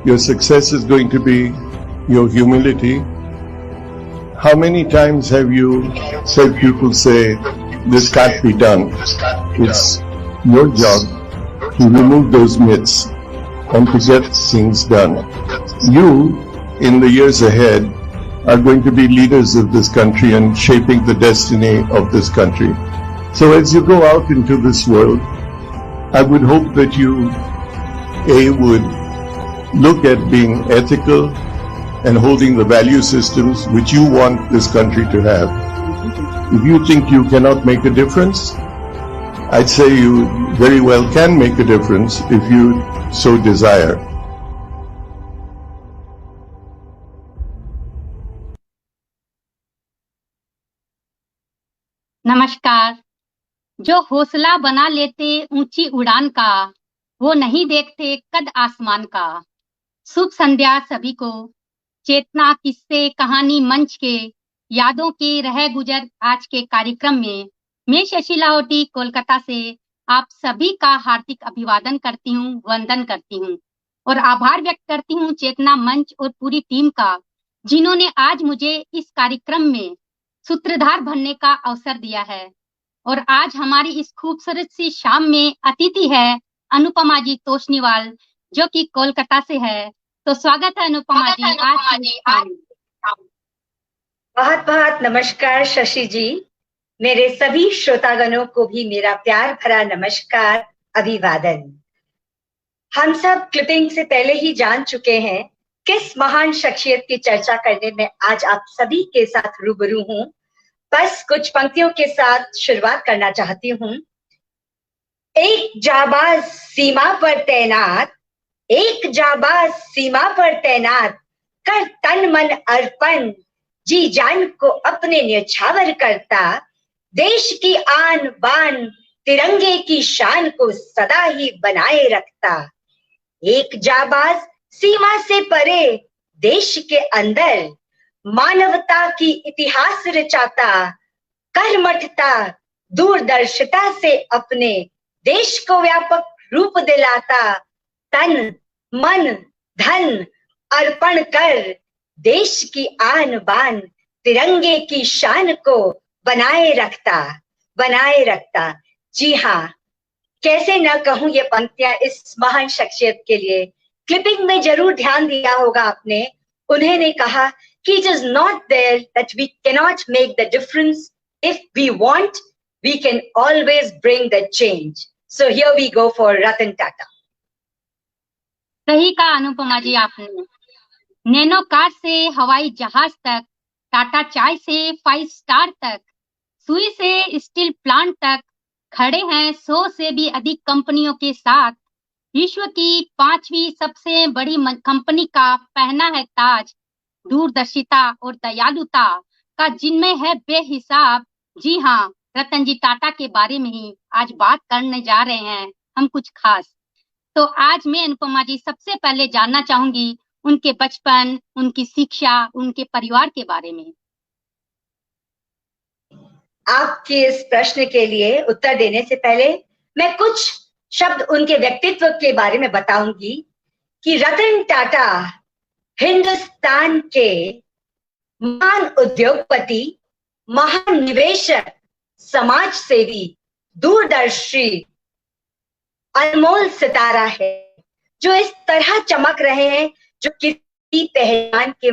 Your success is going to be your humility. How many times have you heard people say, this can't be done? It's your job to remove those myths and to get things done. You, in the years ahead, are going to be leaders of this country and shaping the destiny of this country. So as you go out into this world, I would hope that you, would look at being ethical and holding the value systems which you want this country to have. If you think you cannot make a difference, I'd say you very well can make a difference if you so desire. नमस्कार। जो हौसला बना लेते ऊंची उड़ान का, वो नहीं देखते कद आसमान का। शुभ संध्या सभी को। चेतना किस्से कहानी मंच के यादों के रह गुजर आज के कार्यक्रम में मैं शशि लाहोटी कोलकाता से आप सभी का हार्दिक अभिवादन करती हूँ, वंदन करती हूँ और आभार व्यक्त करती हूँ चेतना मंच और पूरी टीम का, जिन्होंने आज मुझे इस कार्यक्रम में सूत्रधार बनने का अवसर दिया है। और आज हमारी इस खूबसूरत सी शाम में अतिथि है अनुपमा जी तोष्णीवाल, जो कि कोलकाता से है। तो स्वागत है अनुपमा जी आज। बहुत बहुत नमस्कार शशि जी। मेरे सभी श्रोतागणों को भी मेरा प्यार भरा नमस्कार, अभिवादन। हम सब क्लिपिंग से पहले ही जान चुके हैं किस महान शख्सियत की चर्चा करने में आज आप सभी के साथ रूबरू हूं। बस कुछ पंक्तियों के साथ शुरुआत करना चाहती हूं। एक जाबाज सीमा पर तैनात, एक जाबाज सीमा पर तैनात, कर तन मन अर्पण, जी जान को अपने न्यौछावर करता, देश की आन बान तिरंगे की शान को सदा ही बनाए रखता। एक जाबाज सीमा से परे देश के अंदर मानवता की इतिहास रचाता, कर्मठता दूरदर्शिता से अपने देश को व्यापक रूप दिलाता, तन मन धन अर्पण कर देश की आन बान तिरंगे की शान को बनाए रखता। जी हाँ, कैसे न कहूं ये पंक्तियां इस महान शख्सियत के लिए। क्लिपिंग में जरूर ध्यान दिया होगा आपने। उन्होंने कहा कि it is not there that we cannot make the difference. If we want, we can always bring the change. So here we go for Ratan Tata. सही कहा अनुपमा जी आपने। नैनो कार से हवाई जहाज तक, टाटा चाय से 5 स्टार तक, सुई से स्टील प्लांट तक, खड़े हैं 100 से भी अधिक कंपनियों के साथ। विश्व की 5वीं सबसे बड़ी कंपनी का पहना है ताज। दूरदर्शिता और दयालुता का जिनमें है बेहिसाब। जी हाँ, रतन जी टाटा के बारे में ही आज बात करने जा रहे हैं हम कुछ खास। तो आज मैं अनुपमा जी सबसे पहले जानना चाहूंगी उनके बचपन, उनकी शिक्षा, उनके परिवार के बारे में। आपके इस प्रश्न के लिए उत्तर देने से पहले मैं कुछ शब्द उनके व्यक्तित्व के बारे में बताऊंगी कि रतन टाटा हिंदुस्तान के महान उद्योगपति, महान निवेशक, समाज सेवी, दूरदर्शी, अनमोल सितारा है, जो इस तरह चमक रहे हैं जो किसी पहचान के।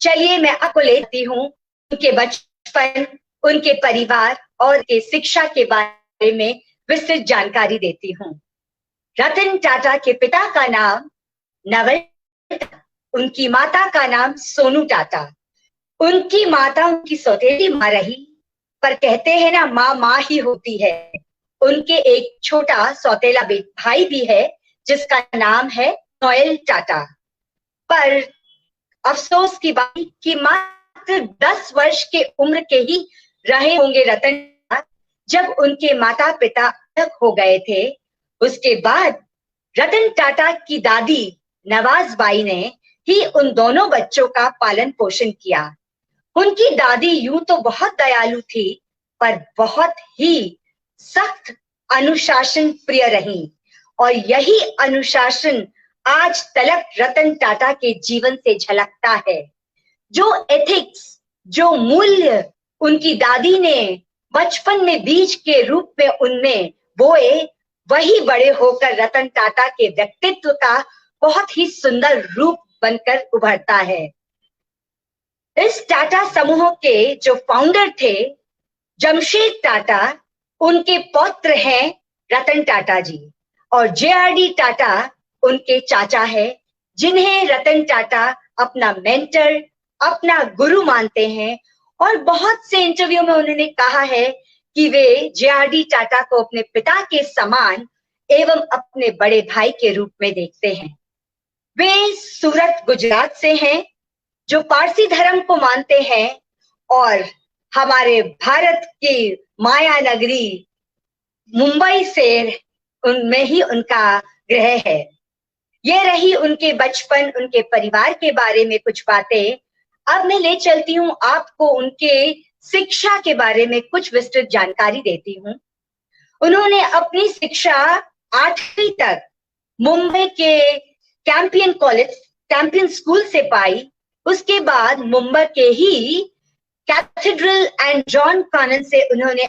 चलिए मैं आपको लेती हूँ उनके बचपन, उनके परिवार और उनके शिक्षा के बारे में विस्तृत जानकारी देती हूँ। रतन टाटा के पिता का नाम नवल, उनकी माता का नाम सोनू टाटा। उनकी माता उनकी सौतेली माँ रही, पर कहते हैं ना माँ ही होती है। उनके एक छोटा सौतेला भाई भी है जिसका नाम है नोएल टाटा। पर अफसोस की बात कि मात्र 10 वर्ष के उम्र के ही रहे होंगे रतन जब उनके माता पिता अलग हो गए थे। उसके बाद रतन टाटा की दादी नवाजबाई ने ही उन दोनों बच्चों का पालन पोषण किया। उनकी दादी यूं तो बहुत दयालु थी, पर बहुत ही सख्त अनुशासन प्रिय रही, और यही अनुशासन आज तलक रतन टाटा के जीवन से झलकता है। जो एथिक्स, जो मूल्य उनकी दादी ने बचपन में बीज के रूप में उनमें बोए, वही बड़े होकर रतन टाटा के व्यक्तित्व का बहुत ही सुंदर रूप बनकर उभरता है। इस टाटा समूह के जो फाउंडर थे जमशेद टाटा, उनके पौत्र हैं रतन टाटा जी, और जेआरडी टाटा उनके चाचा है, जिन्हें रतन टाटा अपना मेंटर, अपना गुरु मानते हैं। और बहुत से इंटरव्यू में उन्होंने कहा है कि वे जेआरडी टाटा को अपने पिता के समान एवं अपने बड़े भाई के रूप में देखते हैं। वे सूरत गुजरात से हैं, जो पारसी धर्म को मानते हैं, और हमारे भारत की माया नगरी मुंबई से उनमें ही उनका गृह है। ये रही उनके बचपन, उनके परिवार के बारे में कुछ बातें। अब मैं ले चलती हूँ आपको उनके शिक्षा के बारे में कुछ विस्तृत जानकारी देती हूँ। उन्होंने अपनी शिक्षा 8वीं तक मुंबई के कैंपियन कॉलेज, कैंपियन स्कूल से पाई। उसके बाद मुंबई के ही कैथेड्रल एंड जॉन कॉन्वेंट से उन्होंने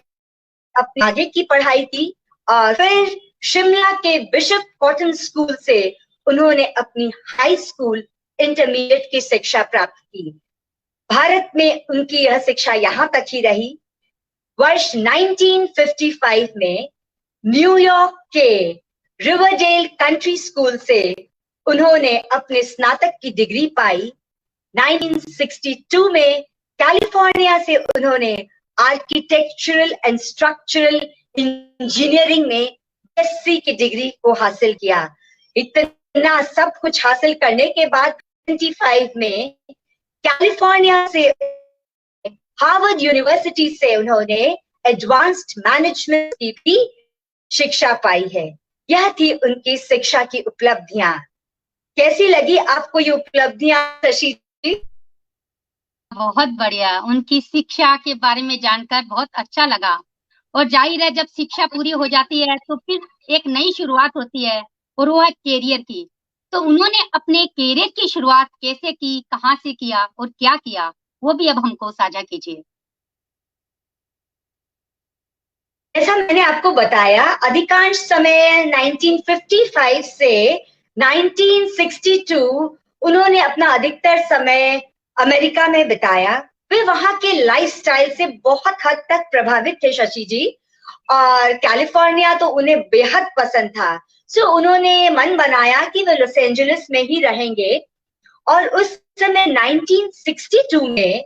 अपनी आगे की पढ़ाई की, और फिर शिमला के बिशप कॉटन स्कूल से उन्होंने अपनी हाई स्कूल इंटरमीडिएट की शिक्षा प्राप्त की। भारत में उनकी यह शिक्षा यहां तक ही रही। वर्ष 1955 में न्यूयॉर्क के रिवरडेल कंट्री स्कूल से उन्होंने अपने स्नातक की डिग्री पाई। 1962 में कैलिफोर्निया से उन्होंने आर्किटेक्चरल एंड स्ट्रक्चरल इंजीनियरिंग में BSc की डिग्री को हासिल किया। इतना सब कुछ हासिल करने के बाद 25 में कैलिफोर्निया से हार्वर्ड यूनिवर्सिटी से उन्होंने एडवांस्ड मैनेजमेंट की भी शिक्षा पाई है। यह थी उनकी शिक्षा की उपलब्धियां। कैसी लगी आपको ये उपलब्धियां शशि जी? बहुत बढ़िया, उनकी शिक्षा के बारे में जानकर बहुत अच्छा लगा। और जाहिर है, जब शिक्षा पूरी हो जाती है तो फिर एक नई शुरुआत होती है, और वो है कैरियर की। तो उन्होंने अपने कैरियर की शुरुआत कैसे की, कहाँ से किया और क्या किया, वो भी अब हमको साझा कीजिए। जैसा मैंने आपको बताया, अधिकांश समय 1955 से 1962 उन्होंने अपना अधिकतर समय अमेरिका में बिताया। वे वहां के लाइफस्टाइल से बहुत हद तक प्रभावित थे शशि जी, और कैलिफोर्निया तो उन्हें बेहद पसंद था। सो उन्होंने मन बनाया कि वे लॉस एंजलिस में ही रहेंगे। और उस समय 1962 में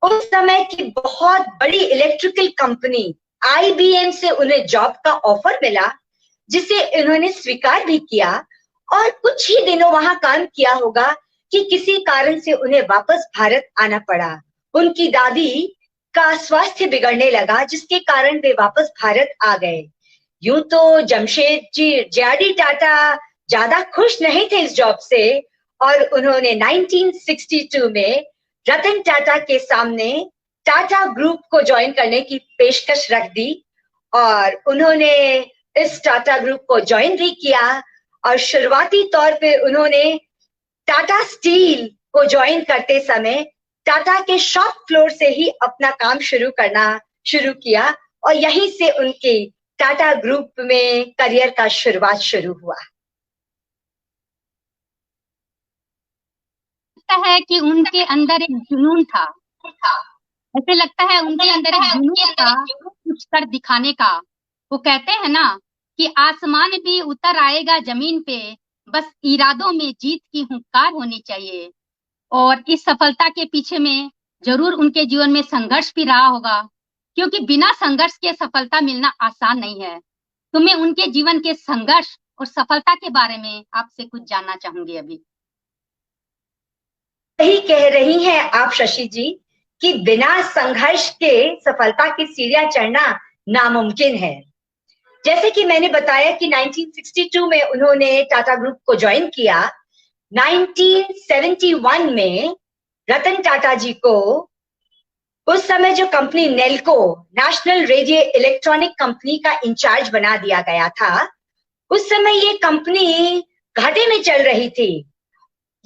उस समय की बहुत बड़ी इलेक्ट्रिकल कंपनी IBM से उन्हें जॉब का ऑफर मिला, जिसे इन्होंने स्वीकार भी किया। और कुछ ही दिनों वहां काम किया होगा कि किसी कारण से उन्हें वापस भारत आना पड़ा। उनकी दादी का स्वास्थ्य बिगड़ने लगा, जिसके कारण वे वापस भारत आ गए। यूं तो जमशेद जी, जेआरडी टाटा ज्यादा खुश नहीं थे इस जॉब से, और उन्होंने 1962 में रतन टाटा के सामने टाटा ग्रुप को ज्वाइन करने की पेशकश रख दी, और उन्होंने इस टाटा ग्रुप को ज्वाइन भी किया। और शुरुआती तौर पे उन्होंने टाटा स्टील को ज्वाइन करते समय टाटा के शॉप फ्लोर से ही अपना काम करना शुरू किया, और यहीं से उनके टाटा ग्रुप में करियर का शुरुआत शुरू हुआ। लगता है कि उनके अंदर एक जुनून था, ऐसे लगता है उनके अंदर एक जुनून था कुछ कर दिखाने का। वो कहते हैं ना कि आसमान भी उतर आएगा जमीन पे, बस इरादों में जीत की हुंकार होनी चाहिए। और इस सफलता के पीछे में जरूर उनके जीवन में संघर्ष भी रहा होगा, क्योंकि बिना संघर्ष के सफलता मिलना आसान नहीं है। तो मैं उनके जीवन के संघर्ष और सफलता के बारे में आपसे कुछ जानना चाहूंगी अभी। सही कह रही हैं आप शशि जी कि बिना संघर्ष के सफलता की सीढ़ियां चढ़ना नामुमकिन है। जैसे कि मैंने बताया कि 1962 में उन्होंने टाटा ग्रुप को ज्वाइन किया। 1971 में रतन टाटा जी को उस समय जो company Nelco, national radio electronic company का इंचार्ज बना दिया गया था। उस समय ये कंपनी घाटे में चल रही थी।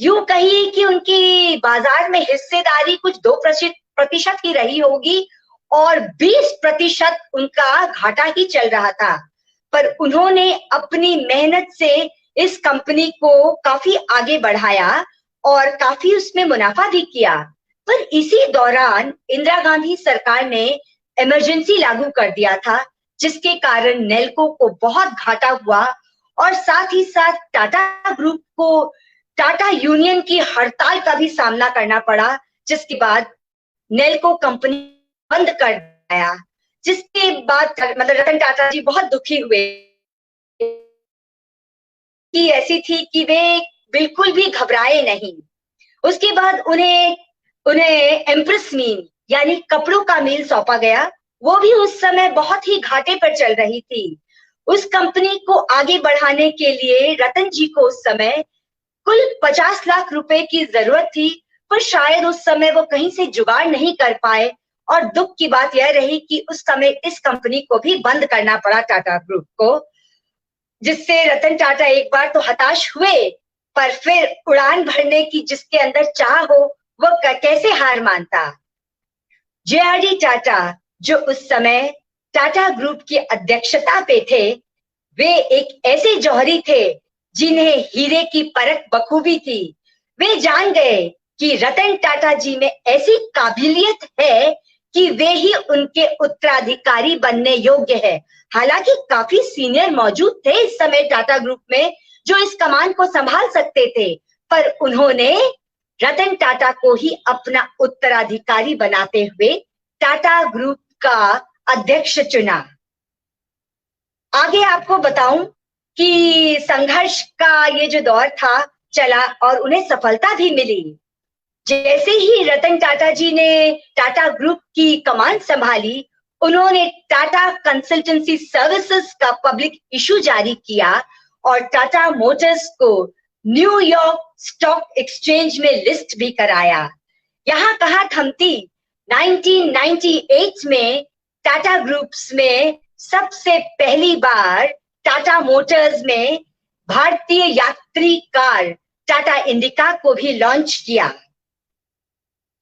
यूं कहिए कि उनकी बाजार में हिस्सेदारी कुछ 2% ही रही होगी और 20% उनका घाटा ही चल रहा था। पर उन्होंने अपनी मेहनत से इस कंपनी को काफी आगे बढ़ाया और काफी उसमें मुनाफा भी किया। पर इसी दौरान इंदिरा गांधी सरकार ने इमरजेंसी लागू कर दिया था, जिसके कारण नेल्को को बहुत घाटा हुआ और साथ ही साथ टाटा ग्रुप को टाटा यूनियन की हड़ताल का भी सामना करना पड़ा, जिसके बाद नेल्को कंपनी बंद कर दिया। जिसके बाद मतलब रतन टाटा जी बहुत दुखी हुए कि ऐसी थी कि वे बिल्कुल भी घबराए नहीं। उसके बाद उन्हें एम्प्रेस मील यानी कपड़ों का मील सौंपा गया। वो भी उस समय बहुत ही घाटे पर चल रही थी। उस कंपनी को आगे बढ़ाने के लिए रतन जी को उस समय कुल 50 लाख रुपए की जरूरत थी, पर शायद उस समय वो कहीं से जुगाड़ नहीं कर पाए और दुख की बात यह रही कि उस समय इस कंपनी को भी बंद करना पड़ा टाटा ग्रुप को, जिससे रतन टाटा एक बार तो हताश हुए, पर फिर उड़ान भरने की जिसके अंदर चाह हो वो कैसे हार मानता। जे.आर.डी. टाटा जो उस समय टाटा ग्रुप की अध्यक्षता पे थे, वे एक ऐसे जौहरी थे जिन्हें हीरे की परख बखूबी थी। वे जान गए कि रतन टाटा जी में ऐसी काबिलियत है कि वे ही उनके उत्तराधिकारी बनने योग्य है। हालांकि काफी सीनियर मौजूद थे इस समय टाटा ग्रुप में जो इस कमान को संभाल सकते थे, पर उन्होंने रतन टाटा को ही अपना उत्तराधिकारी बनाते हुए टाटा ग्रुप का अध्यक्ष चुना। आगे आपको बताऊं कि संघर्ष का ये जो दौर था चला और उन्हें सफलता भी मिली। जैसे ही रतन टाटा जी ने टाटा ग्रुप की कमान संभाली, उन्होंने टाटा कंसल्टेंसी सर्विसेज का पब्लिक इशू जारी किया और टाटा मोटर्स को न्यूयॉर्क स्टॉक एक्सचेंज में लिस्ट भी कराया। यहाँ कहाँ थमती, 1998 में टाटा ग्रुप्स में सबसे पहली बार टाटा मोटर्स में भारतीय यात्री कार टाटा इंडिका को भी लॉन्च किया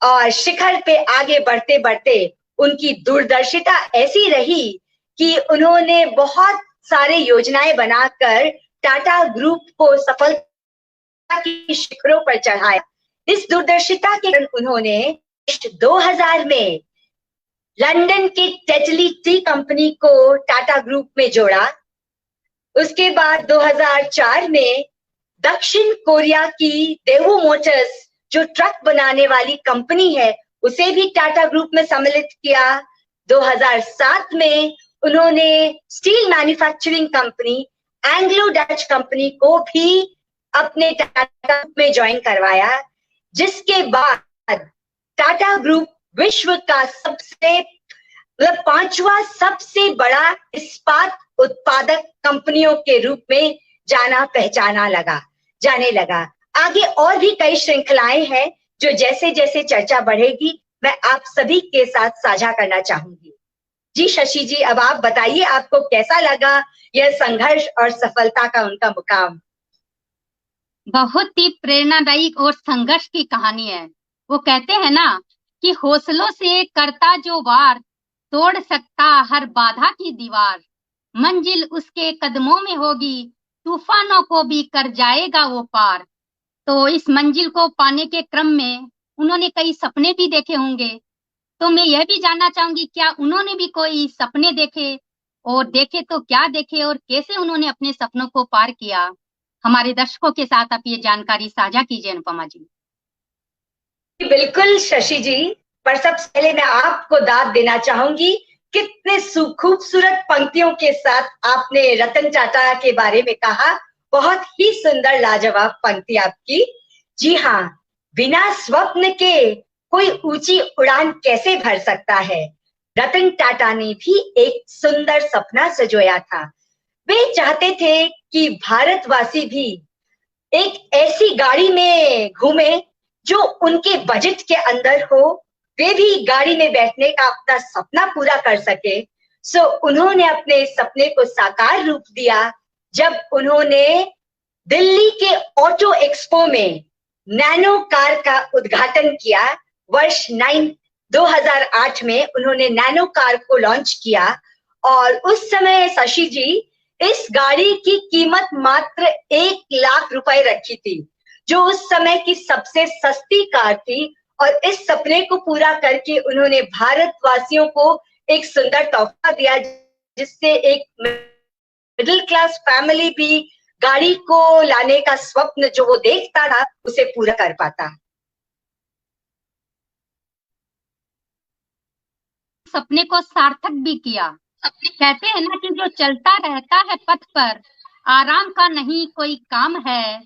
और शिखर पे आगे बढ़ते बढ़ते उनकी दूरदर्शिता ऐसी रही कि उन्होंने बहुत सारे योजनाएं बनाकर टाटा ग्रुप को सफलता की शिखरों पर चढ़ाया। इस दूरदर्शिता के कारण उन्होंने 2000 में लंदन के टेटली टी कंपनी को टाटा ग्रुप में जोड़ा। उसके बाद 2004 में दक्षिण कोरिया की देवू मोटर्स जो ट्रक बनाने वाली कंपनी है उसे भी टाटा ग्रुप में सम्मिलित किया। 2007 में उन्होंने steel manufacturing company Anglo Dutch company को भी अपने टाटा ग्रुप में ज्वाइन करवाया, जिसके बाद टाटा ग्रुप विश्व का सबसे मतलब 5वां सबसे बड़ा इस्पात उत्पादक कंपनियों के रूप में जाने लगा। आगे और भी कई श्रृंखलाएं हैं जो जैसे जैसे चर्चा बढ़ेगी मैं आप सभी के साथ साझा करना चाहूंगी। जी शशि जी, अब आप बताइए आपको कैसा लगा यह संघर्ष और सफलता का उनका मुकाम। बहुत ही प्रेरणादायी और संघर्ष की कहानी है। वो कहते हैं ना कि हौसलों से करता जो वार, तोड़ सकता हर बाधा की दीवार, मंजिल उसके कदमों में होगी, तूफानों को भी कर जाएगा वो पार। तो इस मंजिल को पाने के क्रम में उन्होंने कई सपने भी देखे होंगे। तो मैं यह भी जानना चाहूंगी क्या उन्होंने भी कोई सपने देखे, और देखे तो क्या देखे और कैसे उन्होंने अपने सपनों को पार किया। हमारे दर्शकों के साथ आप ये जानकारी साझा कीजिए अनुपमा जी। बिल्कुल शशि जी, पर सबसे पहले मैं आपको दाद देना चाहूंगी। कितने खूबसूरत पंक्तियों के साथ आपने रतन टाटा के बारे में कहा। बहुत ही सुंदर लाजवाब पंक्ति आपकी। जी हाँ, बिना स्वप्न के कोई ऊंची उड़ान कैसे भर सकता है। रतन टाटा ने भी एक सुंदर सपना सजोया था। वे चाहते थे कि भारतवासी भी एक ऐसी गाड़ी में घूमे जो उनके बजट के अंदर हो, वे भी गाड़ी में बैठने का अपना सपना पूरा कर सके। सो उन्होंने अपने सपने को साकार रूप दिया जब उन्होंने दिल्ली के ऑटो एक्सपो में नैनो कार का उद्घाटन किया। वर्ष 2008 में उन्होंने नैनो कार को लॉन्च किया और उस समय शशि जी इस गाड़ी की कीमत मात्र 1 लाख रुपए रखी थी, जो उस समय की सबसे सस्ती कार थी। और इस सपने को पूरा करके उन्होंने भारतवासियों को एक सुंदर तोहफा दिया, जिससे एक मिडिल क्लास फैमिली भी गाड़ी को लाने का स्वप्न जो वो देखता था उसे पूरा कर पाता। सपने को सार्थक भी किया। कहते हैं ना कि जो चलता रहता है पथ पर, आराम का नहीं कोई काम है,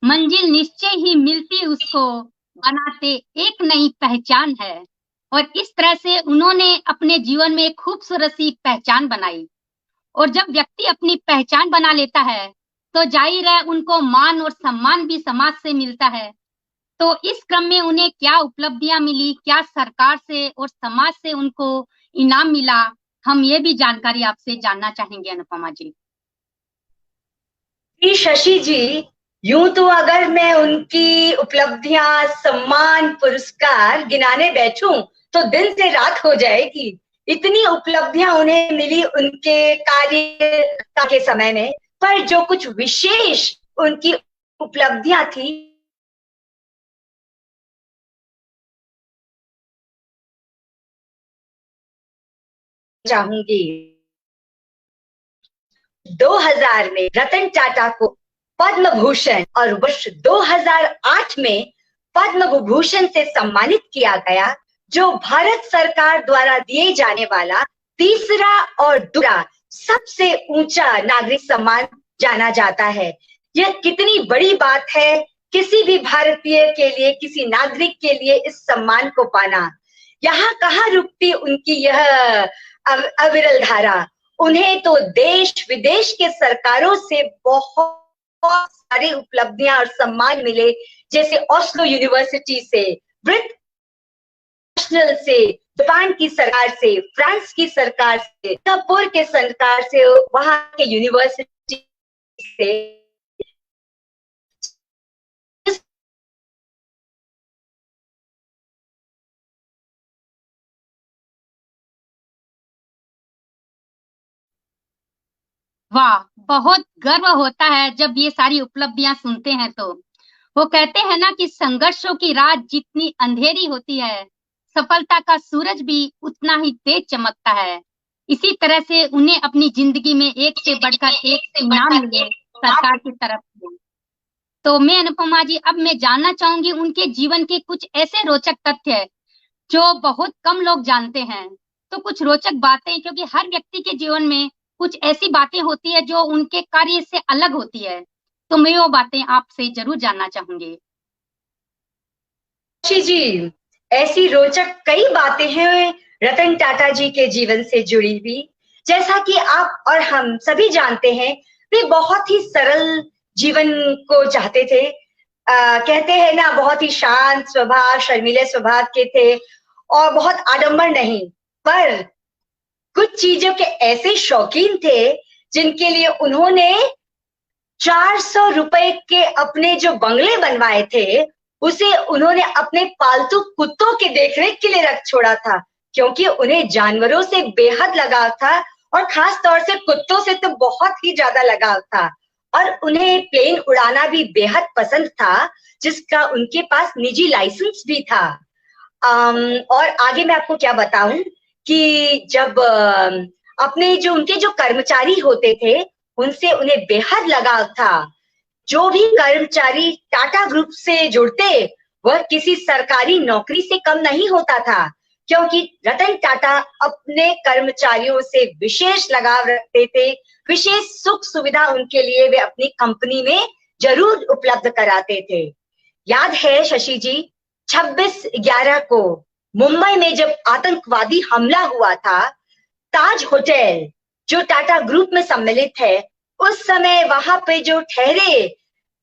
मंजिल निश्चय ही मिलती उसको, बनाते एक नई पहचान है। और इस तरह से उन्होंने अपने जीवन में एक खूबसूरत सी पहचान बनाई। और जब व्यक्ति अपनी पहचान बना लेता है तो जाहिर है उनको मान और सम्मान भी समाज से मिलता है। तो इस क्रम में उन्हें क्या उपलब्धियां मिली, क्या सरकार से और समाज से उनको इनाम मिला, हम ये भी जानकारी आपसे जानना चाहेंगे अनुपमा जी। शशि जी, यूं तो अगर मैं उनकी उपलब्धियां, सम्मान, पुरस्कार गिनाने बैठूं तो दिन से रात हो जाएगी। इतनी उपलब्धियां उन्हें मिली उनके कार्य के समय में। पर जो कुछ विशेष उनकी उपलब्धियां थी, चाहूंगी। 2000 में रतन टाटा को पद्म भूषण और वर्ष 2008 में पद्म विभूषण से सम्मानित किया गया, जो भारत सरकार द्वारा दिए जाने वाला तीसरा और दूसरा सबसे ऊंचा नागरिक सम्मान जाना जाता है। यह कितनी बड़ी बात है किसी भी भारतीय के लिए, किसी नागरिक के लिए इस सम्मान को पाना। यहाँ कहाँ रुकती उनकी यह अविरल धारा। उन्हें तो देश विदेश के सरकारों से बहुत सारी उपलब्धियां और सम्मान मिले, जैसे ओस्लो यूनिवर्सिटी से, ब्रिट नेशनल से, जापान की सरकार से, फ्रांस की सरकार से, सिंगापुर के सरकार से, वहां के यूनिवर्सिटी से। वाह, बहुत गर्व होता है जब ये सारी उपलब्धियां सुनते हैं। तो वो कहते हैं ना कि संघर्षों की रात जितनी अंधेरी होती है, सफलता का सूरज भी उतना ही तेज चमकता है। इसी तरह से उन्हें अपनी जिंदगी में एक से बढ़कर एक इनाम मिले सरकार की तरफ से। तो मैं अनुपमा जी, अब मैं जानना चाहूंगी उनके जीवन के कुछ ऐसे रोचक तथ्य जो बहुत कम लोग जानते हैं। तो कुछ रोचक बातें, क्योंकि हर व्यक्ति के जीवन में कुछ ऐसी बातें होती है जो उनके कार्य से अलग होती है, तो मैं वो बातें आपसे जरूर जानना चाहूंगी। जी, ऐसी रोचक कई बातें हैं रतन टाटा जी के जीवन से जुड़ी हुई। जैसा कि आप और हम सभी जानते हैं, वे बहुत ही सरल जीवन को चाहते थे। कहते हैं ना, बहुत ही शांत स्वभाव, शर्मीले स्वभाव के थे और बहुत आडंबर नहीं, पर कुछ चीजों के ऐसे शौकीन थे जिनके लिए उन्होंने 400 रुपए के अपने जो बंगले बनवाए थे, उसे उन्होंने अपने पालतू कुत्तों के देखरेख के लिए रख छोड़ा था, क्योंकि उन्हें जानवरों से बेहद लगाव था और खास तौर से कुत्तों से तो बहुत ही ज्यादा लगाव था। और उन्हें प्लेन उड़ाना भी बेहद पसंद था, जिसका उनके पास निजी लाइसेंस भी था। और आगे मैं आपको क्या बताऊं कि जब अपने जो उनके जो कर्मचारी होते थे, उनसे उन्हें बेहद लगाव था। जो भी कर्मचारी टाटा ग्रुप से जुड़ते, वह किसी सरकारी नौकरी से कम नहीं होता था, क्योंकि रतन टाटा अपने कर्मचारियों से विशेष लगाव रखते थे। विशेष सुख सुविधा उनके लिए वे अपनी कंपनी में जरूर उपलब्ध कराते थे। याद है शशि जी, 26/11 को मुंबई में जब आतंकवादी हमला हुआ था, ताज होटल जो टाटा ग्रुप में सम्मिलित है, उस समय वहां पे जो ठहरे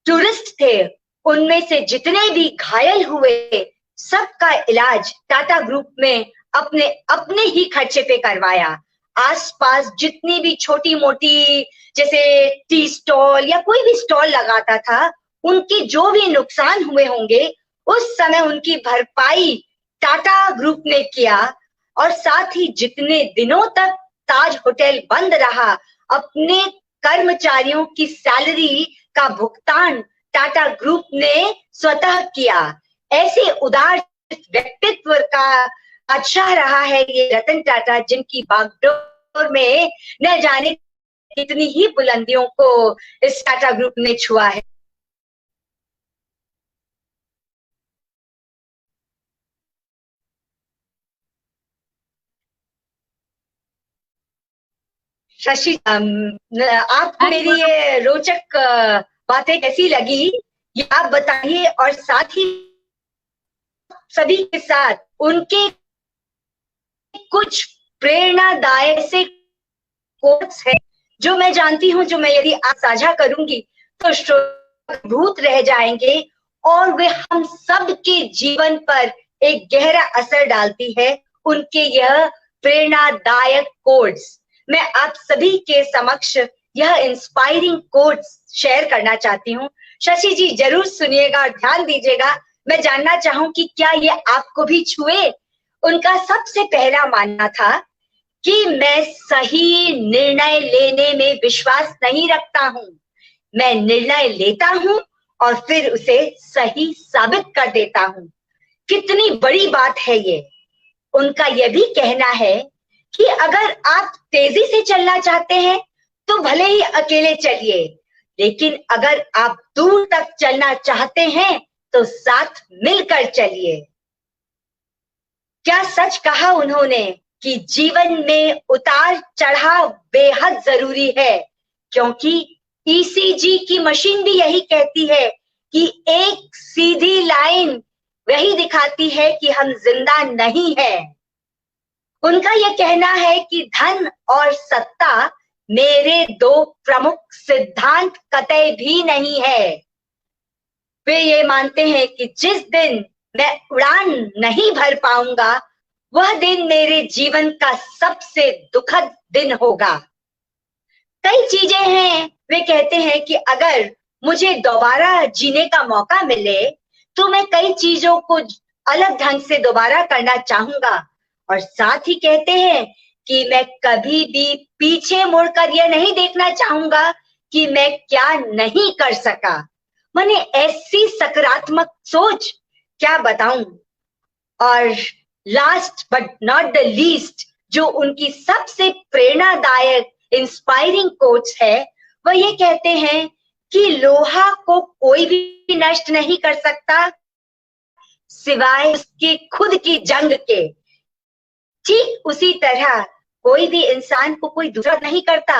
टूरिस्ट थे, उनमें से जितने भी घायल हुए, सबका इलाज टाटा ग्रुप में अपने ही खर्चे पे करवाया। आसपास जितनी भी छोटी मोटी जैसे टी स्टॉल या कोई भी स्टॉल लगाता था, उनके जो भी नुकसान हुए होंगे उस समय उनकी भरपाई टाटा ग्रुप ने किया। और साथ ही जितने दिनों तक ताज होटल बंद रहा, अपने कर्मचारियों की सैलरी का भुगतान टाटा ग्रुप ने स्वतः किया। ऐसे उदार व्यक्तित्व का अच्छा रहा है ये रतन टाटा, जिनकी बागडोर में न जाने कितनी ही बुलंदियों को इस टाटा ग्रुप ने छुआ है। शशि, आपको मेरी ये रोचक बातें कैसी लगी, ये आप बताइए। और साथ ही सभी के साथ उनके कुछ प्रेरणादायक से कोट्स है जो मैं जानती हूँ, जो मैं यदि आप साझा करूंगी तो श्रोता भूत रह जाएंगे और वे हम सब के जीवन पर एक गहरा असर डालती है उनके यह प्रेरणादायक कोट्स। मैं आप सभी के समक्ष यह इंस्पायरिंग कोट्स शेयर करना चाहती हूँ। शशि जी जरूर सुनिएगा और ध्यान दीजिएगा। मैं जानना चाहूं कि क्या ये आपको भी छुए। उनका सबसे पहला मानना था कि मैं सही निर्णय लेने में विश्वास नहीं रखता हूं, मैं निर्णय लेता हूं और फिर उसे सही साबित कर देता हूं। कितनी बड़ी बात है ये। उनका यह भी कहना है कि अगर आप तेजी से चलना चाहते हैं तो भले ही अकेले चलिए, लेकिन अगर आप दूर तक चलना चाहते हैं तो साथ मिलकर चलिए। क्या सच कहा उन्होंने कि जीवन में उतार चढ़ाव बेहद जरूरी है, क्योंकि ईसीजी की मशीन भी यही कहती है कि एक सीधी लाइन वही दिखाती है कि हम जिंदा नहीं है। उनका यह कहना है कि धन और सत्ता मेरे दो प्रमुख सिद्धांत कतई भी नहीं है। वे ये मानते हैं कि जिस दिन मैं उड़ान नहीं भर पाऊंगा वह दिन मेरे जीवन का सबसे दुखद दिन होगा। कई चीजें हैं, वे कहते हैं कि अगर मुझे दोबारा जीने का मौका मिले तो मैं कई चीजों को अलग ढंग से दोबारा करना चाहूंगा। और साथ ही कहते हैं कि मैं कभी भी पीछे मुड़कर यह नहीं देखना चाहूंगा कि मैं क्या नहीं कर सका। मैंने ऐसी सकारात्मक सोच क्या बताऊं। और last but not the least, जो उनकी सबसे प्रेरणादायक इंस्पायरिंग कोट्स है, वह ये कहते हैं कि लोहा को कोई भी नष्ट नहीं कर सकता सिवाय उसकी खुद की जंग के। ठीक उसी तरह कोई भी इंसान को कोई दूसरा नहीं करता,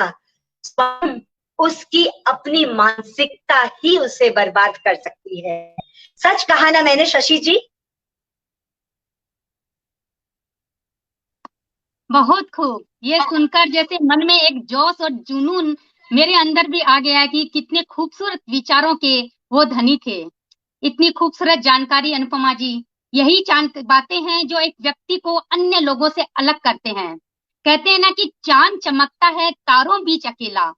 उसकी अपनी मानसिकता ही उसे बर्बाद कर सकती है। सच कहा ना मैंने शशि जी? बहुत खूब। ये सुनकर जैसे मन में एक जोश और जुनून मेरे अंदर भी आ गया कि कितने खूबसूरत विचारों के वो धनी थे। इतनी खूबसूरत जानकारी अनुपमा जी। यही बातें हैं जो एक व्यक्ति को अन्य लोगों से अलग करते हैं। कहते हैं ना कि चांद चमकता है तारों बीच अकेला,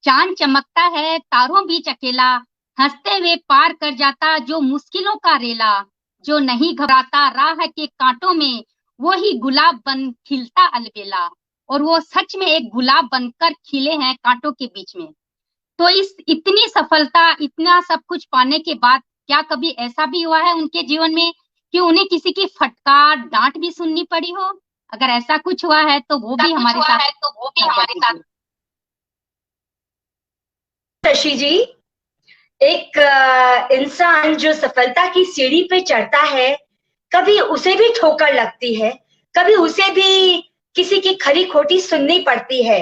चांद चमकता है तारों बीच अकेला, हंसते हुए पार कर जाता जो मुश्किलों का रेला, जो नहीं घबराता राह के कांटों में, वो ही गुलाब बन खिलता अलबेला। और वो सच में एक गुलाब बनकर खिले हैं कांटों के बीच में। तो इस इतनी सफलता, इतना सब कुछ पाने के बाद क्या कभी ऐसा भी हुआ है उनके जीवन में कि उन्हें किसी की फटकार डांट भी सुननी पड़ी हो? अगर ऐसा कुछ हुआ है तो वो भी हमारे साथ। शशि जी, एक इंसान जो सफलता की सीढ़ी पे चढ़ता है, कभी उसे भी ठोकर लगती है, कभी उसे भी किसी की खरी खोटी सुननी पड़ती है।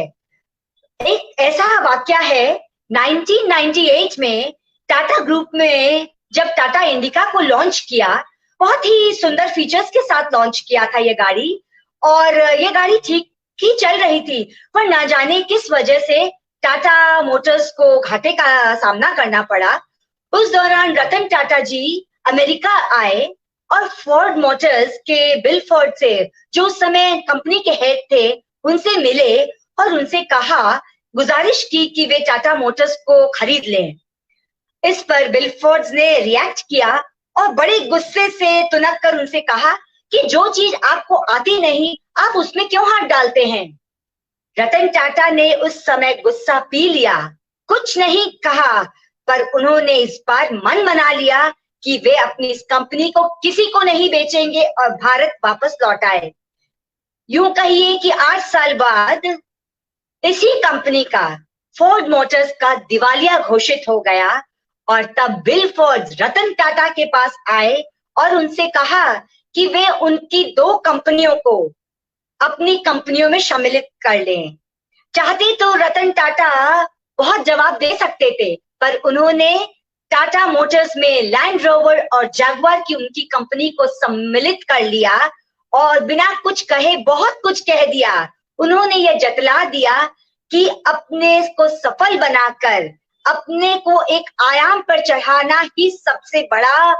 एक ऐसा वाकया है 1998 में टाटा ग्रुप में जब टाटा इंडिका को लॉन्च किया, बहुत ही सुंदर फीचर्स के साथ लॉन्च किया था ये गाड़ी। और ये गाड़ी ठीक ही चल रही थी, पर ना जाने किस वजह से टाटा मोटर्स को घाटे का सामना करना पड़ा। उस दौरान रतन टाटा जी अमेरिका आए और फोर्ड मोटर्स के बिल फोर्ड से, जो उस समय कंपनी के हेड थे, उनसे मिले और उनसे कहा, गुजारिश की कि वे टाटा मोटर्स को खरीद लें। इस पर बिलफोर्ड्स ने रिएक्ट किया और बड़े गुस्से से तुनक कर उनसे कहा कि जो चीज आपको आती नहीं, आप उसमें क्यों हाथ डालते हैं। रतन टाटा ने उस समय गुस्सा पी लिया, कुछ नहीं कहा, पर उन्होंने इस बार मन बना लिया कि वे अपनी इस कंपनी को किसी को नहीं बेचेंगे और भारत वापस लौट आए। यूं कहिए कि 8 साल बाद इसी कंपनी का, फोर्ड मोटर्स का दिवालिया घोषित हो गया और तब बिल फोर्ड्स रतन टाटा के पास आए और उनसे कहा कि वे उनकी 2 कंपनियों को अपनी कंपनियों में सम्मिलित कर लें। चाहते तो रतन टाटा बहुत जवाब दे सकते थे, पर उन्होंने टाटा मोटर्स में लैंड रोवर और जैगुआर की उनकी कंपनी को सम्मिलित कर लिया और बिना कुछ कहे बहुत कुछ कह दिया। उन्होंने यह जतला दिया कि अपने को सफल बनाकर अपने को एक आयाम पर चढ़ाना ही सबसे बड़ा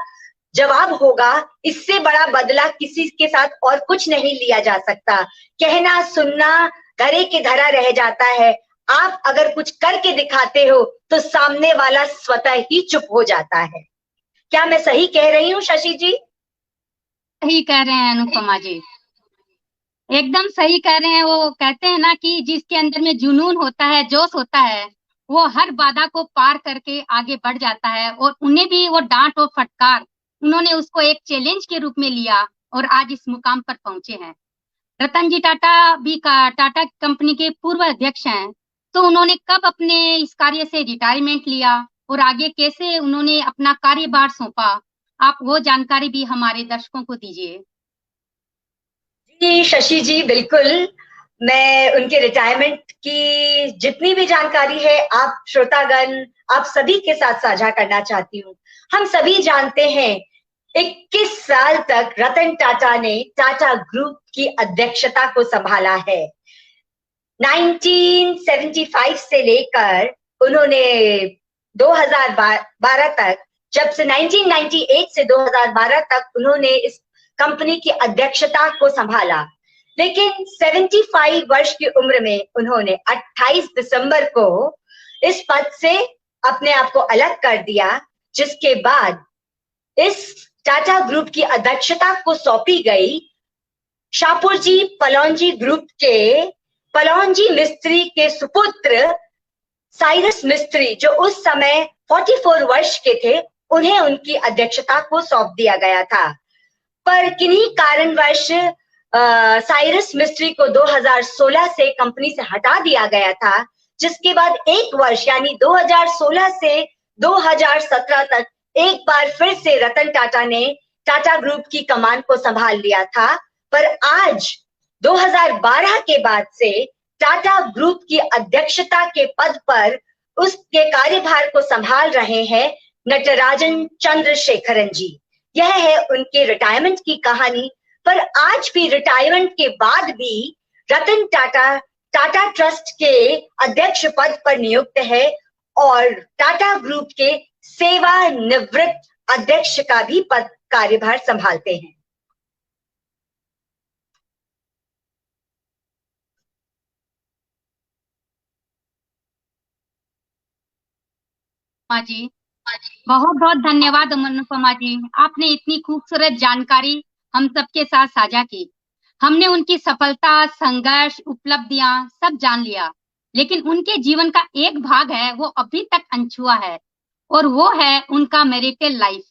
जवाब होगा। इससे बड़ा बदला किसी के साथ और कुछ नहीं लिया जा सकता। कहना सुनना धरे के धरा रह जाता है। आप अगर कुछ करके दिखाते हो तो सामने वाला स्वतः ही चुप हो जाता है। क्या मैं सही कह रही हूँ शशि जी? सही कह रहे हैं अनुपमा जी, एकदम सही कह रहे हैं। वो कहते हैं ना कि जिसके अंदर में जुनून होता है, जोश होता है, वो हर बाधा को पार करके आगे बढ़ जाता है। और उन्हें भी वो डांट और फटकार, उन्होंने उसको एक चैलेंज के रूप में लिया और आज इस मुकाम पर पहुंचे हैं। रतन जी टाटा भी टाटा कंपनी के पूर्व अध्यक्ष हैं, तो उन्होंने कब अपने इस कार्य से रिटायरमेंट लिया और आगे कैसे उन्होंने अपना कार्यभार सौंपा, आप वो जानकारी भी हमारे दर्शकों को दीजिए। जी शशि जी, बिल्कुल। मैं उनके रिटायरमेंट की जितनी भी जानकारी है आप श्रोतागण, आप सभी के साथ साझा करना चाहती हूँ। हम सभी जानते हैं 21 साल तक रतन टाटा ने टाटा ग्रुप की अध्यक्षता को संभाला है। 1975 से लेकर उन्होंने 2012 तक, जब से 1998 से 2012 तक उन्होंने इस कंपनी की अध्यक्षता को संभाला। लेकिन 75 वर्ष की उम्र में उन्होंने 28 दिसंबर को इस पद से अपने आप को अलग कर दिया, जिसके बाद इस टाटा ग्रुप की अध्यक्षता को सौंपी गई शाहपुरजी पलौंजी ग्रुप के पलौंजी मिस्त्री के सुपुत्र साइरस मिस्त्री, जो उस समय 44 वर्ष के थे। उन्हें उनकी अध्यक्षता को सौंप दिया गया था, पर किन्हीं कारणवश साइरस मिस्त्री को 2016 से कंपनी से हटा दिया गया था, जिसके बाद एक वर्ष यानी 2016 से 2017 तक एक बार फिर से रतन टाटा ने टाटा ग्रुप की कमान को संभाल लिया था। पर आज 2012 के बाद से टाटा ग्रुप की अध्यक्षता के पद पर उसके कार्यभार को संभाल रहे हैं नटराजन चंद्रशेखरन जी। यह है उनके रिटायरमेंट की कहानी। पर आज भी रिटायरमेंट के बाद भी रतन टाटा टाटा ट्रस्ट के अध्यक्ष पद पर नियुक्त है और टाटा ग्रुप के सेवानिवृत्त अध्यक्ष का भी पद कार्यभार संभालते हैं। हाँ जी, बहुत बहुत धन्यवाद अनुपमा जी, आपने इतनी खूबसूरत जानकारी हम सबके साथ साझा की। हमने उनकी सफलता, संघर्ष, उपलब्धियां सब जान लिया, लेकिन उनके जीवन का एक भाग है वो अभी तक अनछुआ है, और वो है उनका मैरिटल लाइफ।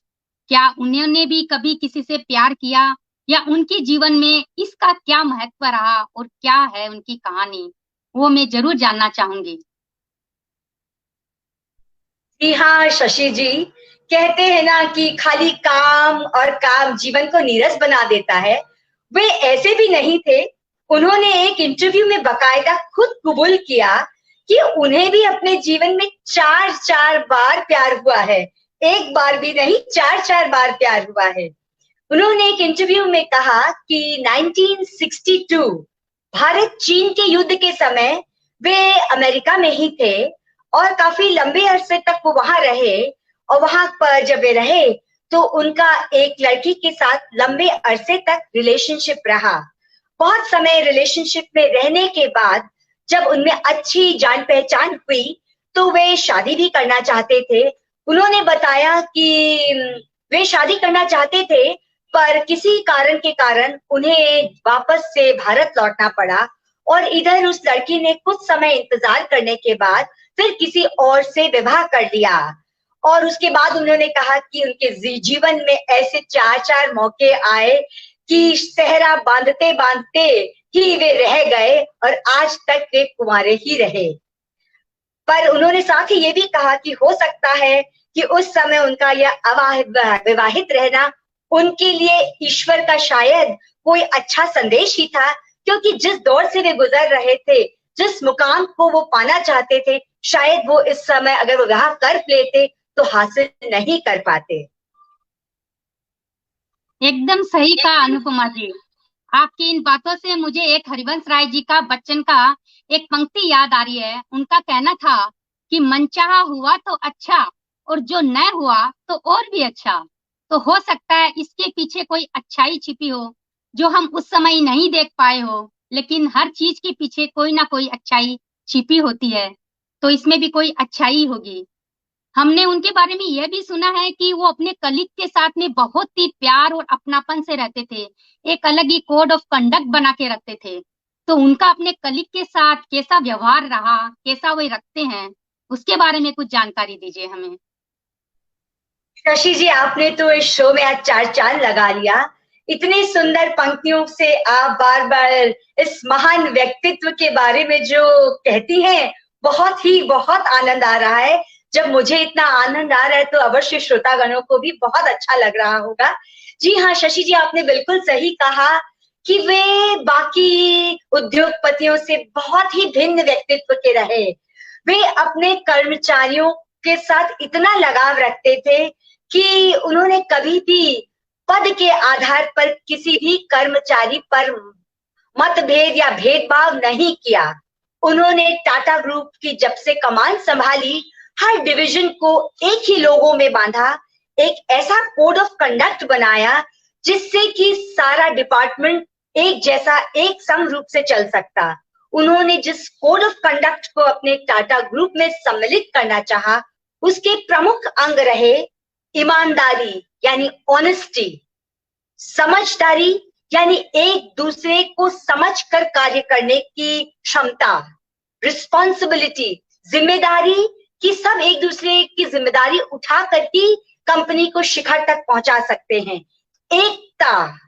क्या उन्होंने भी कभी किसी से प्यार किया, या उनके जीवन में इसका क्या महत्व रहा और क्या है उनकी कहानी, वो मैं जरूर जानना चाहूंगी। जी हाँ शशि जी, कहते हैं ना कि खाली काम और काम जीवन को नीरस बना देता है। वे ऐसे भी नहीं थे। उन्होंने एक इंटरव्यू में बकायदा खुद कबूल किया कि उन्हें भी अपने जीवन में 4 बार प्यार हुआ है। एक बार भी नहीं, 4 बार प्यार हुआ है। उन्होंने एक इंटरव्यू में कहा कि 1962 भारत चीन के युद्ध के समय वे अमेरिका में ही थे और काफी लंबे अरसे तक वो वहां रहे, और वहां पर जब वे रहे तो उनका एक लड़की के साथ लंबे अरसे तक रिलेशनशिप रहा। बहुत समय रिलेशनशिप में रहने के बाद जब उनमें अच्छी जान पहचान हुई तो वे शादी भी करना चाहते थे। उन्होंने बताया कि वे शादी करना चाहते थे पर किसी कारण के कारण उन्हें वापस से भारत लौटना पड़ा और इधर उस लड़की ने कुछ समय इंतजार करने के बाद फिर किसी और से विवाह कर लिया। और उसके बाद उन्होंने कहा कि उनके जीवन में ऐसे 4-4 मौके आए कि सेहरा बांधते बांधते ही वे रह गए और आज तक वे कुंवारे ही रहे। पर उन्होंने साथ ही ये भी कहा कि हो सकता है कि उस समय उनका यह विवाहित रहना उनके लिए ईश्वर का शायद कोई अच्छा संदेश ही था, क्योंकि जिस दौर से वे गुजर रहे थे, जिस मुकाम को वो पाना चाहते थे, शायद वो इस समय अगर वो विवाह कर लेते तो हासिल नहीं कर पाते। एकदम सही कहा अनुपमा जी। आपकी इन बातों से मुझे एक हरिवंश राय जी का बच्चन का एक पंक्ति याद आ रही है। उनका कहना था कि मनचाहा हुआ तो अच्छा और जो न हुआ तो और भी अच्छा। तो हो सकता है इसके पीछे कोई अच्छाई छिपी हो जो हम उस समय नहीं देख पाए हो, लेकिन हर चीज के पीछे कोई ना कोई अच्छाई छिपी होती है, तो इसमें भी कोई अच्छाई होगी। हमने उनके बारे में यह भी सुना है कि वो अपने कलीग के साथ में बहुत ही प्यार और अपनापन से रहते थे, एक अलग ही कोड ऑफ कंडक्ट बना के रखते थे। तो उनका अपने कलीग के साथ कैसा व्यवहार रहा, कैसा वे रखते हैं, उसके बारे में कुछ जानकारी दीजिए हमें। शशि जी, आपने तो इस शो में आज 4 चांद लगा लिया। इतनी सुंदर पंक्तियों से आप बार बार इस महान व्यक्तित्व के बारे में जो कहती हैं, बहुत आनंद आ रहा है। जब मुझे इतना आनंद आ रहा है तो अवश्य श्रोतागणों को भी बहुत अच्छा लग रहा होगा। जी हाँ शशि जी, आपने बिल्कुल सही कहा कि वे बाकी उद्योगपतियों से बहुत ही भिन्न व्यक्तित्व के रहे। वे अपने कर्मचारियों के साथ इतना लगाव रखते थे कि उन्होंने कभी भी पद के आधार पर किसी भी कर्मचारी पर मतभेद या भेदभाव नहीं किया। उन्होंने टाटा ग्रुप की जब से कमान संभाली, हर डिवीजन को एक ही लोगो में बांधा, एक ऐसा कोड ऑफ कंडक्ट बनाया जिससे कि सारा डिपार्टमेंट एक जैसा एक सम रूप से चल सकता। उन्होंने जिस कोड ऑफ कंडक्ट को अपने टाटा ग्रुप में सम्मिलित करना चाहा, उसके प्रमुख अंग रहे ईमानदारी यानी ऑनेस्टी, समझदारी यानी एक दूसरे को समझकर कार्य करने की क्षमता, रिस्पॉन्सिबिलिटी जिम्मेदारी कि सब एक दूसरे की जिम्मेदारी उठाकर ही कंपनी को शिखर तक पहुंचा सकते हैं, एकता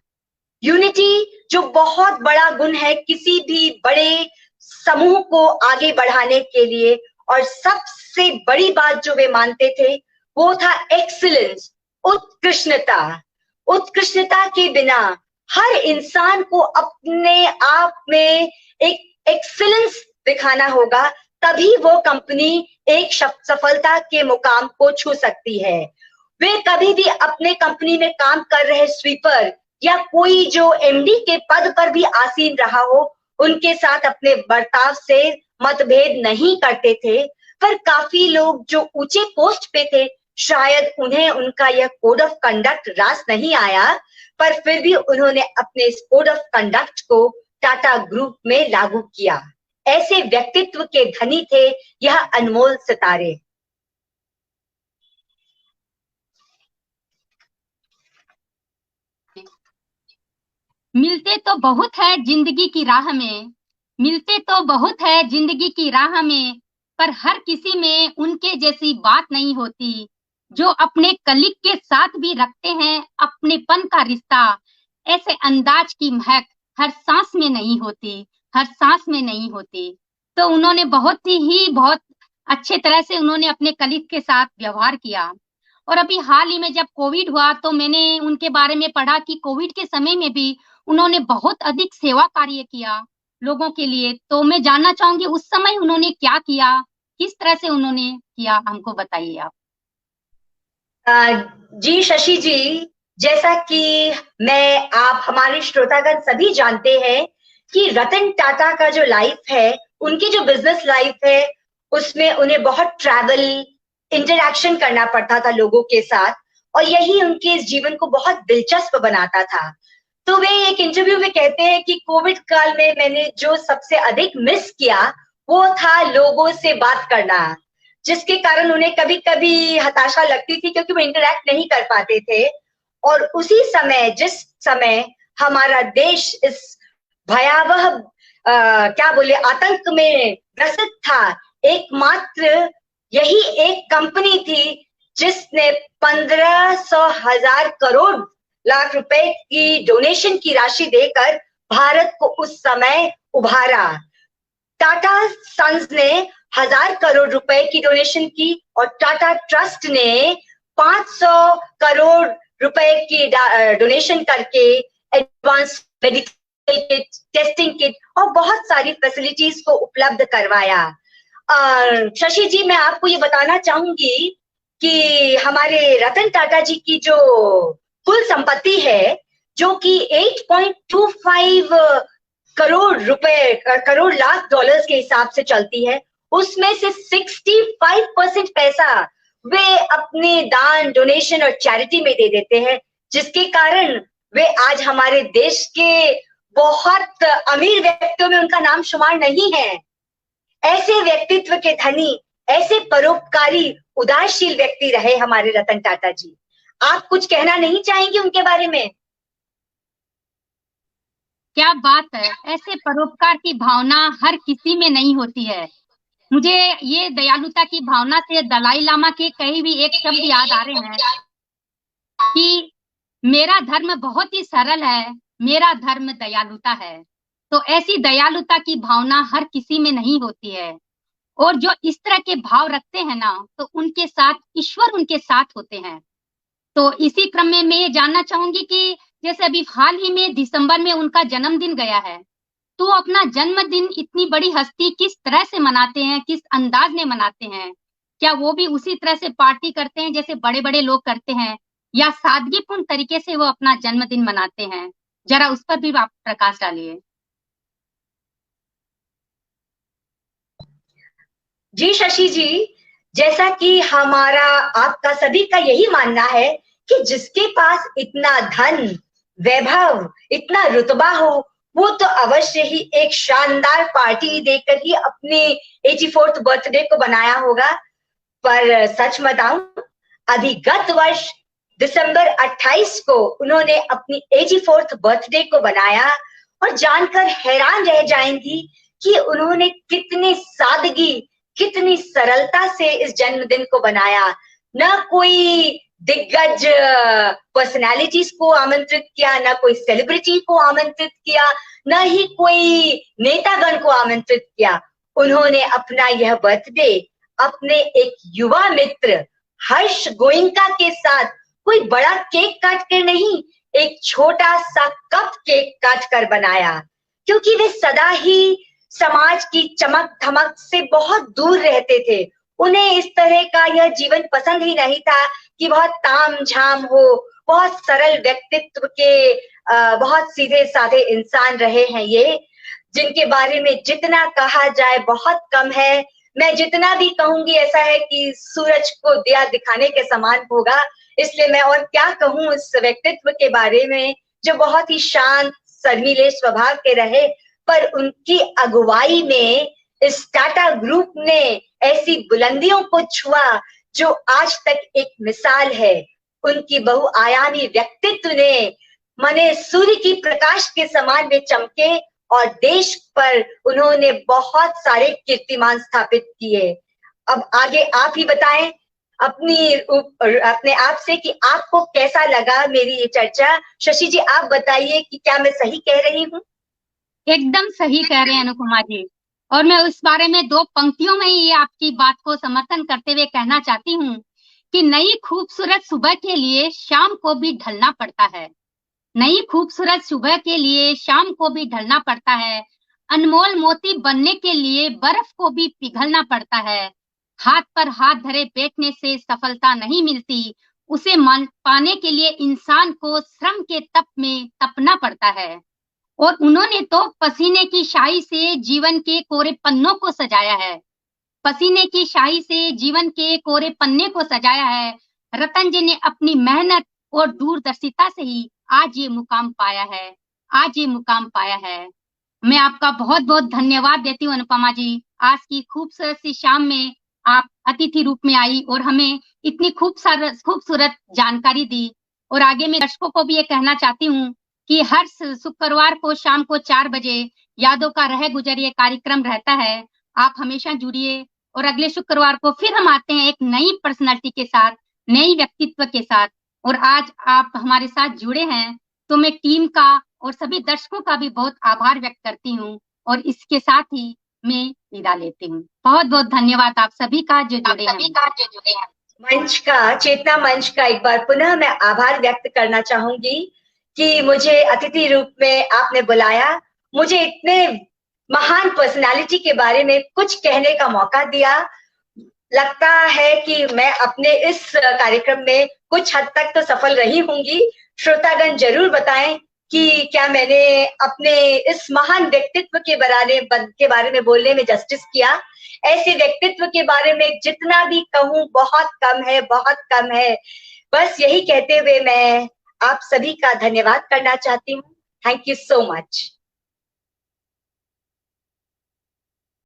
यूनिटी जो बहुत बड़ा गुण है किसी भी बड़े समूह को आगे बढ़ाने के लिए। और सबसे बड़ी बात जो वे मानते थे वो था एक्सीलेंस, उत्कृष्टता। उत्कृष्टता के बिना हर इंसान को अपने आप में एक एक्सीलेंस दिखाना होगा, तभी वो कंपनी एक सफलता के मुकाम को छू सकती है। वे कभी भी अपने कंपनी में काम कर रहे स्वीपर या कोई जो एमडी के पद पर भी आसीन रहा हो, उनके साथ अपने बर्ताव से मतभेद नहीं करते थे। पर काफी लोग जो ऊंचे पोस्ट पे थे, शायद उन्हें उनका यह कोड ऑफ कंडक्ट रास नहीं आया, पर फिर भी उन्होंने अपने इस कोड ऑफ कंडक्ट को टाटा ग्रुप में लागू किया। ऐसे व्यक्तित्व के धनी थे यह अनमोल सितारे। मिलते तो बहुत है जिंदगी की राह में, मिलते तो बहुत है जिंदगी की राह में, पर हर किसी में उनके जैसी बात नहीं होती। जो अपने कलीग के साथ भी रखते हैं अपनेपन का रिश्ता, ऐसे अंदाज की महक हर सांस में नहीं होती, हर सांस में नहीं होती। तो उन्होंने बहुत अच्छे तरह से उन्होंने अपने कलीग के साथ व्यवहार किया। और अभी हाल ही में जब कोविड हुआ तो मैंने उनके बारे में पढ़ा कि कोविड के समय में भी उन्होंने बहुत अधिक सेवा कार्य किया लोगों के लिए। तो मैं जानना चाहूंगी उस समय उन्होंने क्या किया, किस तरह से उन्होंने किया, हमको बताइए आप। जी शशि जी, जैसा कि मैं आप हमारे श्रोतागण सभी जानते हैं कि रतन टाटा का जो लाइफ है, उनकी जो बिजनेस लाइफ है, उसमें उन्हें बहुत ट्रैवल इंटरैक्शन करना पड़ता था लोगों के साथ, और यही उनके इस जीवन को बहुत दिलचस्प बनाता था। तो वे एक इंटरव्यू में कहते हैं कि कोविड काल में मैंने जो सबसे अधिक मिस किया वो था लोगों से बात करना, जिसके कारण उन्हें कभी कभी हताशा लगती थी क्योंकि वो इंटरैक्ट नहीं कर पाते थे। और उसी समय, जिस समय हमारा देश इस भयावह क्या बोले आतंक में ग्रसित था, एकमात्र यही एक कंपनी थी जिसने 1500,000 करोड़ लाख रुपए की डोनेशन की राशि देकर भारत को उस समय उभारा। टाटा सन्स ने 1000 करोड़ रुपए की डोनेशन की और टाटा ट्रस्ट ने 500 करोड़ रुपए की डोनेशन करके advance medical kit, testing kit और बहुत सारी फैसिलिटीज को उपलब्ध करवाया। शशि जी, मैं आपको ये बताना चाहूंगी कि हमारे रतन टाटा जी की जो कुल संपत्ति है, जो कि 8.25 करोड़ लाख डॉलर्स के हिसाब से चलती है, उसमें से 65% पैसा वे अपने दान, डोनेशन और चैरिटी में दे देते हैं, जिसके कारण वे आज हमारे देश के बहुत अमीर व्यक्तियों में उनका नाम शुमार नहीं है। ऐसे व्यक्तित्व के धनी, ऐसे परोपकारी, उदारशील व्यक्ति रहे हमारे रतन टाटा जी। आप कुछ कहना नहीं चाहेंगे उनके बारे में? क्या बात है, ऐसे परोपकार की भावना हर किसी में नहीं होती है। मुझे ये दयालुता की भावना से दलाई लामा के कई भी एक शब्द याद आ रहे हैं कि मेरा धर्म बहुत ही सरल है, मेरा धर्म दयालुता है। तो ऐसी दयालुता की भावना हर किसी में नहीं होती है, और जो इस तरह के भाव रखते हैं ना, तो उनके साथ ईश्वर उनके साथ होते हैं। तो इसी क्रम में मैं ये जानना चाहूंगी कि जैसे अभी हाल ही में दिसंबर में उनका जन्मदिन गया है, तो अपना जन्मदिन इतनी बड़ी हस्ती किस तरह से मनाते हैं, किस अंदाज में मनाते हैं? क्या वो भी उसी तरह से पार्टी करते हैं जैसे बड़े बड़े लोग करते हैं, या सादगीपूर्ण तरीके से वो अपना जन्मदिन मनाते हैं? जरा उस पर भी आप प्रकाश डालिए। जी शशि जी, जैसा कि हमारा आपका सभी का यही मानना है कि जिसके पास इतना धन, वैभव, इतना रुतबा हो, वो तो अवश्य ही एक शानदार पार्टी देकर ही अपने 84th बर्थडे को बनाया होगा। पर सच बताऊं, अभी गत वर्ष दिसंबर 28 को उन्होंने अपनी 84th बर्थडे को बनाया, और जानकर हैरान रह जाएंगी कि उन्होंने कितनी सादगी, कितनी सरलता से इस जन्मदिन को बनाया। न कोई दिग्गज पर्सनालिटीज को आमंत्रित किया, न कोई सेलिब्रिटी को आमंत्रित किया, न ही कोई नेतागण को आमंत्रित किया। उन्होंने अपना यह बर्थडे अपने एक युवा मित्र हर्ष गोइंका के साथ कोई बड़ा केक काट कर नहीं, एक छोटा सा कप केक काट कर बनाया, क्योंकि वे सदा ही समाज की चमक धमक से बहुत दूर रहते थे। उन्हें इस तरह का यह जीवन पसंद ही नहीं था कि बहुत ताम झाम हो। बहुत सरल व्यक्तित्व के बहुत सीधे साधे इंसान रहे हैं ये, जिनके बारे में जितना कहा जाए बहुत कम है। मैं जितना भी कहूंगी ऐसा है कि सूरज को दिया दिखाने के समान होगा, इसलिए मैं और क्या कहूं उस व्यक्तित्व के बारे में जो बहुत ही शांत, शर्मीले स्वभाव के रहे, पर उनकी अगुवाई में इस टाटा ग्रुप ने ऐसी बुलंदियों को छुआ जो आज तक एक मिसाल है। उनकी बहुआयामी व्यक्तित्व ने मने सूर्य की प्रकाश के समान में चमके, और देश पर उन्होंने बहुत सारे कीर्तिमान स्थापित किए। अब आगे आप ही बताएं अपने आप से कि आपको कैसा लगा मेरी ये चर्चा। शशि जी, आप बताइए कि क्या मैं सही कह रही हूँ? एकदम सही कह रहे हैं अनुपमा जी, और मैं उस बारे में 2 पंक्तियों में ही ये आपकी बात को समर्थन करते हुए कहना चाहती हूँ कि नई खूबसूरत सुबह के लिए शाम को भी ढलना पड़ता है। नई खूबसूरत सुबह के लिए शाम को भी ढलना पड़ता है। अनमोल मोती बनने के लिए बर्फ को भी पिघलना पड़ता है। हाथ पर हाथ धरे बैठने से सफलता नहीं मिलती, उसे पाने के लिए इंसान को श्रम के तप में तपना पड़ता है। और उन्होंने तो पसीने की शाही से जीवन के कोरे पन्नों को सजाया है। पसीने की शाही से जीवन के कोरे पन्ने को सजाया है। रतन जी ने अपनी मेहनत और दूरदर्शिता से ही आज ये मुकाम पाया है, आज ये मुकाम पाया है। मैं आपका बहुत बहुत धन्यवाद देती हूँ अनुपमा जी। आज की खूबसूरत सी शाम में आप अतिथि रूप में आई और हमें इतनी खूबसूरत जानकारी दी। और आगे मैं दर्शकों को भी ये कहना चाहती हूँ कि हर शुक्रवार को शाम को 4 बजे यादों का रह गुजर ये कार्यक्रम रहता है। आप हमेशा जुड़िए और अगले शुक्रवार को फिर हम आते हैं एक नई पर्सनालिटी के साथ, नई व्यक्तित्व के साथ। और आज आप हमारे साथ जुड़े हैं तो मैं टीम का और सभी दर्शकों का भी बहुत आभार व्यक्त करती हूँ और इसके साथ ही मैं विदा लेती हूँ। बहुत बहुत धन्यवाद आप सभी का जो जुड़े हैं। मंच का, चेतना मंच का एक बार पुनः मैं आभार व्यक्त करना चाहूंगी कि मुझे अतिथि रूप में आपने बुलाया, मुझे इतने महान पर्सनालिटी के बारे में कुछ कहने का मौका दिया। लगता है कि मैं अपने इस कार्यक्रम में कुछ हद तक तो सफल रही होंगी। श्रोतागण जरूर बताएं कि क्या मैंने अपने इस महान व्यक्तित्व के बारे में बोलने में जस्टिस किया। ऐसे व्यक्तित्व के बारे में जितना भी कहूं बहुत कम है, बहुत कम है। बस यही कहते हुए मैं आप सभी का धन्यवाद करना चाहती हूँ। Thank you so much.